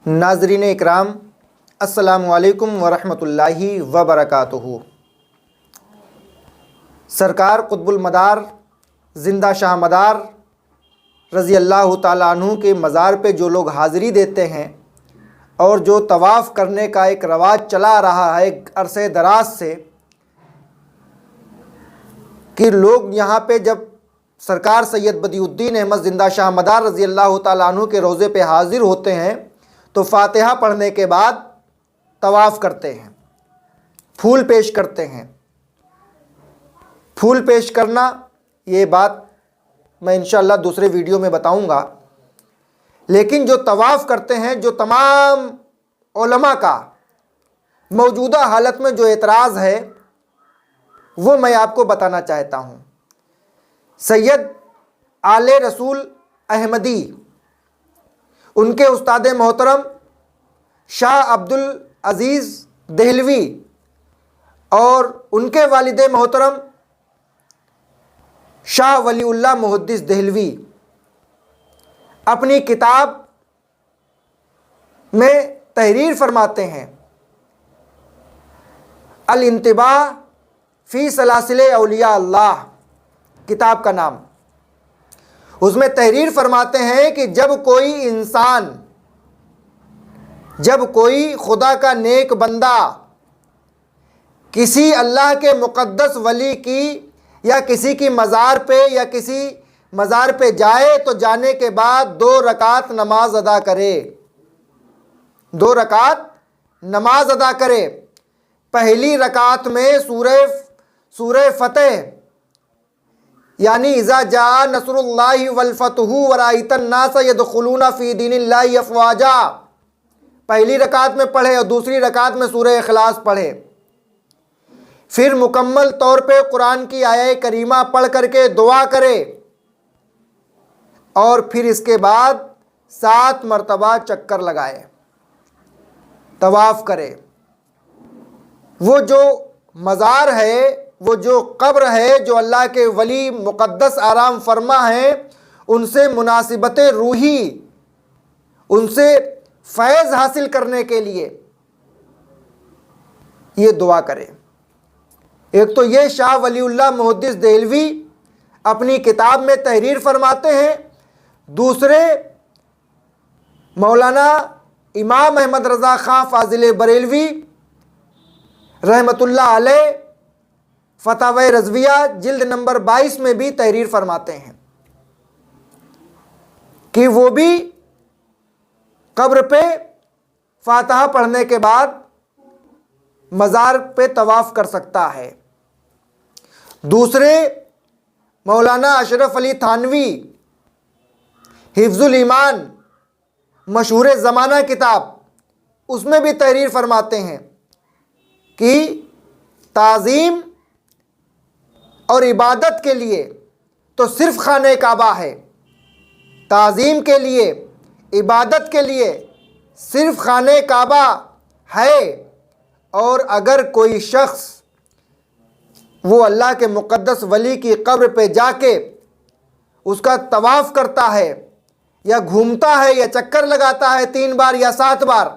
ناظرین اکرام، السلام علیکم ورحمۃ اللہ وبرکاتہ۔ سرکار قطب المدار زندہ شاہ مدار رضی اللہ تعالیٰ عنہ کے مزار پہ جو لوگ حاضری دیتے ہیں اور جو طواف کرنے کا ایک رواج چلا آ رہا ہے ایک عرصے دراز سے، کہ لوگ یہاں پہ جب سرکار سید بدیع الدین احمد زندہ شاہ مدار رضی اللہ تعالیٰ عنہ کے روضے پہ حاضر ہوتے ہیں تو فاتحہ پڑھنے کے بعد طواف کرتے ہیں، پھول پیش کرتے ہیں۔ پھول پیش کرنا، یہ بات میں انشاءاللہ دوسرے ویڈیو میں بتاؤں گا، لیکن جو طواف کرتے ہیں، جو تمام علماء کا موجودہ حالت میں جو اعتراض ہے وہ میں آپ کو بتانا چاہتا ہوں۔ سید آل رسول احمدی، ان کے استاد محترم شاہ عبد العزیز دہلوی اور ان کے والد محترم شاہ ولی اللہ محدث دہلوی اپنی کتاب میں تحریر فرماتے ہیں، الانتباہ فی سلاسل اولیاء اللہ کتاب کا نام۔ اس میں تحریر فرماتے ہیں کہ جب کوئی انسان، جب کوئی خدا کا نیک بندہ کسی اللہ کے مقدس ولی کی یا کسی کی مزار پہ یا کسی مزار پہ جائے تو جانے کے بعد 2 رکعت نماز ادا کرے، 2 رکعت نماز ادا کرے۔ پہلی رکعت میں سورہ فتح یعنی اذا جاء نصر اللہ والفتح ورأیت الناس یدخلون فی دین اللہ افواجا، پہلی رکعت میں پڑھے اور دوسری رکعت میں سورہ اخلاص پڑھے۔ پھر مکمل طور پہ قرآن کی آیہ کریمہ پڑھ کر کے دعا کرے اور پھر اس کے بعد 7 مرتبہ چکر لگائے، طواف کرے۔ وہ جو مزار ہے، وہ جو قبر ہے، جو اللہ کے ولی مقدس آرام فرما ہیں، ان سے مناسبت روحی، ان سے فیض حاصل کرنے کے لیے یہ دعا کرے۔ ایک تو یہ شاہ ولی اللہ محدث دہلوی اپنی کتاب میں تحریر فرماتے ہیں، دوسرے مولانا امام احمد رضا خان فاضل بریلوی رحمۃ اللہ علیہ فتاوی رضویہ جلد نمبر 22 میں بھی تحریر فرماتے ہیں کہ وہ بھی قبر پہ فاتحہ پڑھنے کے بعد مزار پہ طواف کر سکتا ہے۔ دوسرے مولانا اشرف علی تھانوی حفظ الایمان مشہور زمانہ کتاب، اس میں بھی تحریر فرماتے ہیں کہ تعظیم اور عبادت کے لیے تو صرف خانہ کعبہ ہے، تعظیم کے لیے، عبادت کے لیے صرف خانہ کعبہ ہے، اور اگر کوئی شخص وہ اللہ کے مقدس ولی کی قبر پہ جا کے اس کا طواف کرتا ہے یا گھومتا ہے یا چکر لگاتا ہے 3 بار یا 7 بار،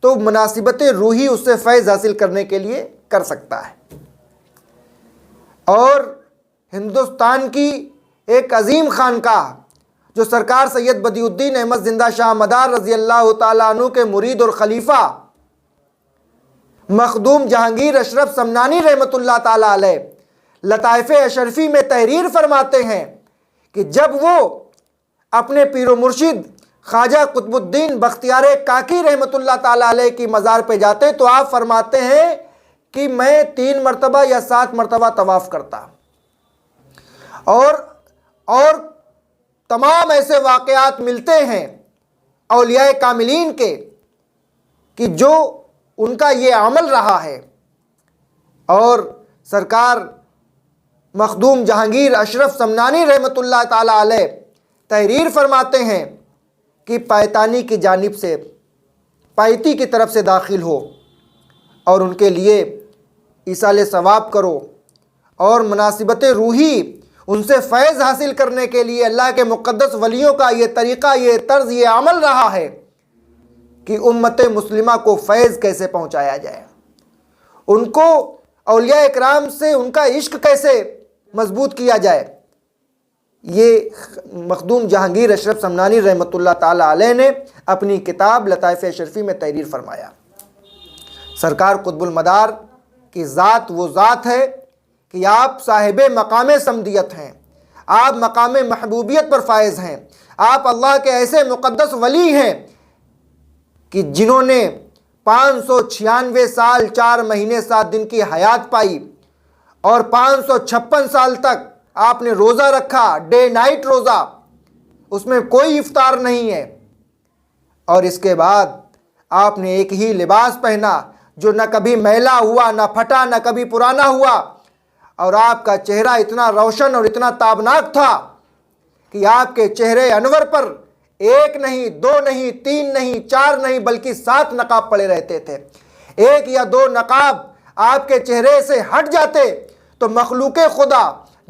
تو مناسبت روحی اس سے فیض حاصل کرنے کے لیے کر سکتا ہے۔ اور ہندوستان کی ایک عظیم خانقاہ جو سرکار سید بدیع الدین احمد زندہ شاہ مدار رضی اللہ تعالیٰ عنہ کے مرید اور خلیفہ مخدوم جہانگیر اشرف سمنانی رحمۃ اللہ تعالیٰ علیہ لطائف اشرفی میں تحریر فرماتے ہیں کہ جب وہ اپنے پیر و مرشد خواجہ قطب الدین بختیار کاکی رحمۃ اللہ تعالیٰ علیہ کی مزار پہ جاتے تو آپ فرماتے ہیں کہ میں 3 مرتبہ یا 7 مرتبہ طواف کرتا، اور تمام ایسے واقعات ملتے ہیں اولیاء کاملین کے کہ جو ان کا یہ عمل رہا ہے۔ اور سرکار مخدوم جہانگیر اشرف سمنانی رحمۃ اللہ تعالیٰ علیہ تحریر فرماتے ہیں کہ پایتانی کی جانب سے، پایتی کی طرف سے داخل ہو اور ان کے لیے ایصال ثواب کرو، اور مناسبت روحی ان سے فیض حاصل کرنے کے لیے اللہ کے مقدس ولیوں کا یہ طریقہ، یہ طرز، یہ عمل رہا ہے کہ امت مسلمہ کو فیض کیسے پہنچایا جائے، ان کو اولیاء اکرام سے ان کا عشق کیسے مضبوط کیا جائے، یہ مخدوم جہانگیر اشرف سمنانی رحمۃ اللہ تعالی علیہ نے اپنی کتاب لطائف اشرفی میں تحریر فرمایا۔ سرکار قطب المدار کی ذات وہ ذات ہے کہ آپ صاحب مقام سمدیت ہیں، آپ مقام محبوبیت پر فائز ہیں، آپ اللہ کے ایسے مقدس ولی ہیں کہ جنہوں نے 596 سال 4 مہینے 7 دن کی حیات پائی، اور 556 سال تک آپ نے روزہ رکھا، ڈے نائٹ روزہ، اس میں کوئی افطار نہیں ہے، اور اس کے بعد آپ نے ایک ہی لباس پہنا جو نہ کبھی میلا ہوا، نہ پھٹا، نہ کبھی پرانا ہوا، اور آپ کا چہرہ اتنا روشن اور اتنا تابناک تھا کہ آپ کے چہرے انور پر 1 نہیں 2 نہیں 3 نہیں 4 نہیں بلکہ 7 نقاب پڑے رہتے تھے۔ 1 یا 2 نقاب آپ کے چہرے سے ہٹ جاتے تو مخلوق خدا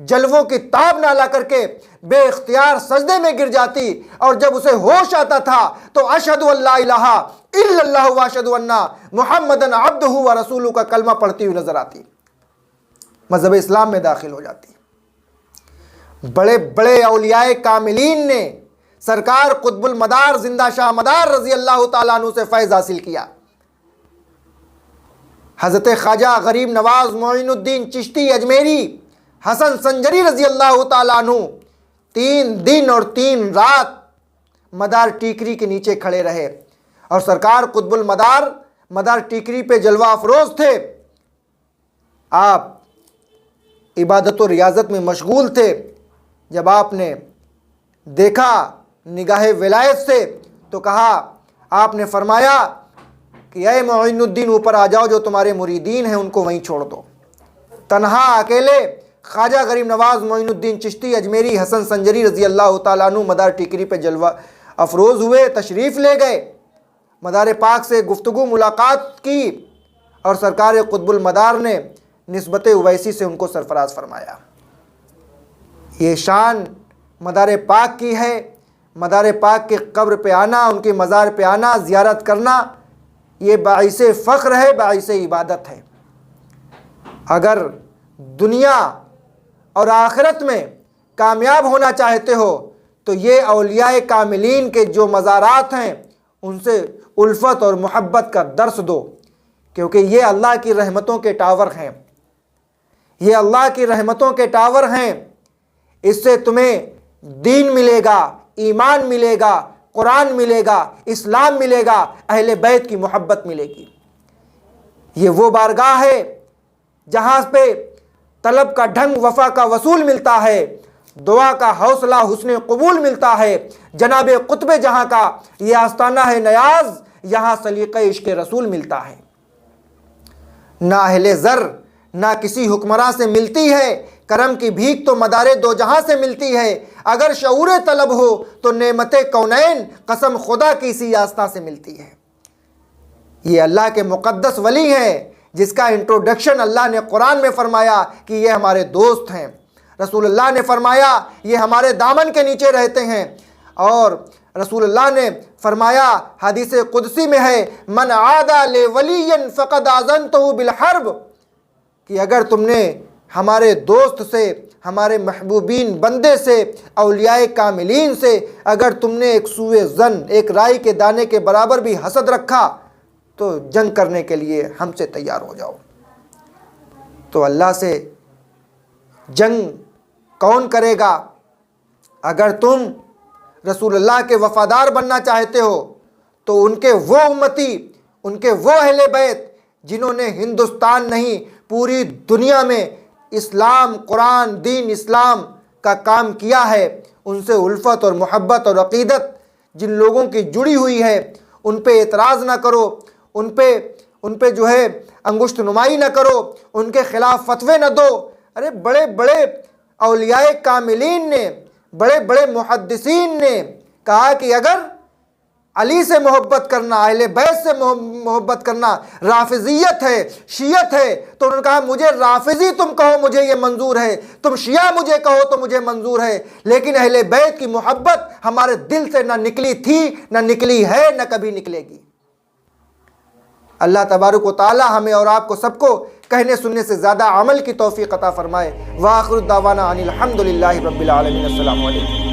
جلووں کی تاب نہ لا کر کے بے اختیار سجدے میں گر جاتی، اور جب اسے ہوش آتا تھا تو اشہد ان لا الہ الا اللہ واشہد ان محمدن عبدہ و رسولہ کا کلمہ پڑھتی ہوئی نظر آتی، مذہب اسلام میں داخل ہو جاتی۔ بڑے بڑے اولیاء کاملین نے سرکار قطب المدار زندہ شاہ مدار رضی اللہ تعالیٰ عنہ سے فیض حاصل کیا۔ حضرت خواجہ غریب نواز معین الدین چشتی اجمیری حسن سنجری رضی اللہ تعالیٰ عنہ 3 دن اور 3 رات مدار ٹیکری کے نیچے کھڑے رہے، اور سرکار قطب المدار مدار ٹیکری پہ جلوہ افروز تھے۔ آپ عبادت و ریاضت میں مشغول تھے۔ جب آپ نے دیکھا نگاہ ولایت سے تو کہا، آپ نے فرمایا کہ اے معین الدین اوپر آ جاؤ، جو تمہارے مریدین ہیں ان کو وہیں چھوڑ دو۔ تنہا اکیلے خواجہ غریب نواز معین الدین چشتی اجمیری حسن سنجری رضی اللہ تعالیٰ عنہ مدار ٹیکری پہ جلوہ افروز ہوئے، تشریف لے گئے، مدار پاک سے گفتگو ملاقات کی، اور سرکار قطب المدار نے نسبت اویسی سے ان کو سرفراز فرمایا۔ یہ شان مدار پاک کی ہے۔ مدار پاک کے قبر پہ آنا، ان کے مزار پہ آنا، زیارت کرنا، یہ باعث فخر ہے، باعث عبادت ہے۔ اگر دنیا اور آخرت میں کامیاب ہونا چاہتے ہو تو یہ اولیاء کاملین کے جو مزارات ہیں ان سے الفت اور محبت کا درس دو، کیونکہ یہ اللہ کی رحمتوں کے ٹاور ہیں، یہ اللہ کی رحمتوں کے ٹاور ہیں۔ اس سے تمہیں دین ملے گا، ایمان ملے گا، قرآن ملے گا، اسلام ملے گا، اہل بیت کی محبت ملے گی۔ یہ وہ بارگاہ ہے جہاں پہ طلب کا ڈھنگ وفا کا وصول ملتا ہے، دعا کا حوصلہ حسن قبول ملتا ہے۔ جناب قطب جہاں کا یہ آستانہ ہے نیاز، یہاں سلیقہ عشق رسول ملتا ہے۔ نہ اہل زر نہ کسی حکمراں سے ملتی ہے، کرم کی بھیک تو مدار دو جہاں سے ملتی ہے۔ اگر شعور طلب ہو تو نعمت کونین قسم خدا کی اسی آستہ سے ملتی ہے۔ یہ اللہ کے مقدس ولی ہیں جس کا انٹروڈکشن اللہ نے قرآن میں فرمایا کہ یہ ہمارے دوست ہیں، رسول اللہ نے فرمایا یہ ہمارے دامن کے نیچے رہتے ہیں، اور رسول اللہ نے فرمایا حدیث قدسی میں ہے من عادى لولي فقد آذنته بالحرب، کہ اگر تم نے ہمارے دوست سے، ہمارے محبوبین بندے سے، اولیاء کاملین سے اگر تم نے ایک سوئے زن، ایک رائی کے دانے کے برابر بھی حسد رکھا تو جنگ کرنے کے لیے ہم سے تیار ہو جاؤ۔ تو اللہ سے جنگ کون کرے گا؟ اگر تم رسول اللہ کے وفادار بننا چاہتے ہو تو ان کے وہ امتی، ان کے وہ اہل بیت جنہوں نے ہندوستان نہیں پوری دنیا میں اسلام، قرآن، دین اسلام کا کام کیا ہے، ان سے الفت اور محبت اور عقیدت جن لوگوں کی جڑی ہوئی ہے ان پہ اعتراض نہ کرو، ان پہ جو ہے انگشت نمائی نہ کرو، ان کے خلاف فتوے نہ دو۔ ارے بڑے بڑے اولیاء کاملین نے، بڑے بڑے محدثین نے کہا کہ اگر علی سے محبت کرنا، اہل بیت سے محبت کرنا رافضیت ہے، شیعت ہے، تو انہوں نے کہا مجھے رافضی تم کہو مجھے یہ منظور ہے، تم شیعہ مجھے کہو تو مجھے منظور ہے، لیکن اہل بیت کی محبت ہمارے دل سے نہ نکلی تھی، نہ نکلی ہے، نہ کبھی نکلے گی۔ اللہ تبارک و تعالی ہمیں اور آپ کو سب کو کہنے سننے سے زیادہ عمل کی توفیق عطا فرمائے۔ وآخر الدعوانا ان الحمد للہ رب العالمین۔ السلام علیکم۔